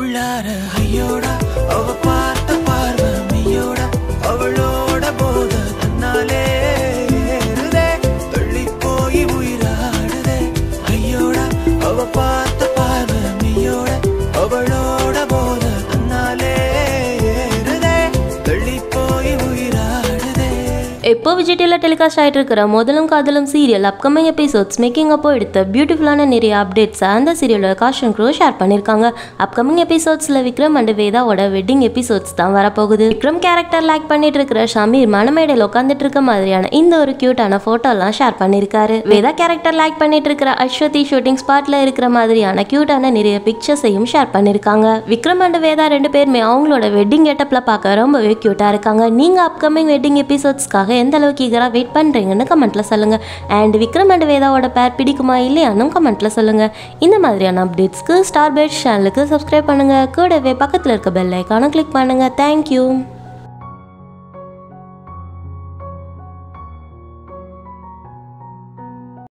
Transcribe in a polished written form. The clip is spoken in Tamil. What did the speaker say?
உள்ளார ஐயோடா அவ பார்த்த பார்வை மெய்யோட அவளோட போத தன்னாலே ஏறுதே தள்ளி போய் உயிராடுதே ஐயோடா அவ பார்த்த பார்வை மெய்யோட அவளோட போத தன்னாலே ஏறுதே தள்ளி போய் உயிராடுதே. இப்போ விஜய் டிவில டெலிகாஸ்ட் ஆகிட்டு இருக்கிற முதலும் காதலும் சீரியல் அப்கமிங் எபிசோட்ஸ் மேக்கிங் அப்போ எடுத்த பியூட்டிஃபுல்லான நிறைய அப்டேட்ஸ் அந்த சீரியலோட காஸ்ட் அண்ட் க்ரூ ஷேர் பண்ணியிருக்காங்க. அப்கமிங் எபிசோட்ஸில் விக்ரம் அண்ட் வேதாவோட வெட்டிங் எபிசோட்ஸ் தான் வரப்போகுது. விக்ரம் கேரக்டர் லைக் பண்ணிட்டு இருக்கிற ஷமீர் மணமேடையில் உட்காந்துட்டு இருக்க மாதிரியான இந்த ஒரு கியூட்டான ஃபோட்டோலாம் ஷேர் பண்ணியிருக்காரு. வேதா கேரக்டர் லைக் பண்ணிட்டு இருக்கிற அஸ்வதி ஷூட்டிங் ஸ்பாட்ல இருக்கிற மாதிரியான கியூட்டான நிறைய பிக்சர்ஸையும் ஷேர் பண்ணியிருக்காங்க. விக்ரம் அண்ட் வேதா ரெண்டு பேருமே அவங்களோட வெட்டிங் கெட்டப்ல பார்க்க ரொம்பவே கியூட்டா இருக்காங்க. நீங்க அப்கமிங் வெட்டிங் எபிசோட்ஸ்க்காக எந்த அளவுக்கு ஈகராக வெயிட் பண்ணுறீங்கன்னு கமெண்ட்டில் சொல்லுங்கள். அண்ட் விக்ரம் அண்ட் வேதாவோட பேர் பிடிக்குமா இல்லையான்னு கமெண்ட்டில் சொல்லுங்கள். இந்த மாதிரியான அப்டேட்ஸ்க்கு ஸ்டார் பேட் சேனலுக்கு சப்ஸ்கிரைப் பண்ணுங்கள். கூடவே பக்கத்தில் இருக்க பெல் ஐக்கானை கிளிக் பண்ணுங்கள். தேங்க்யூ.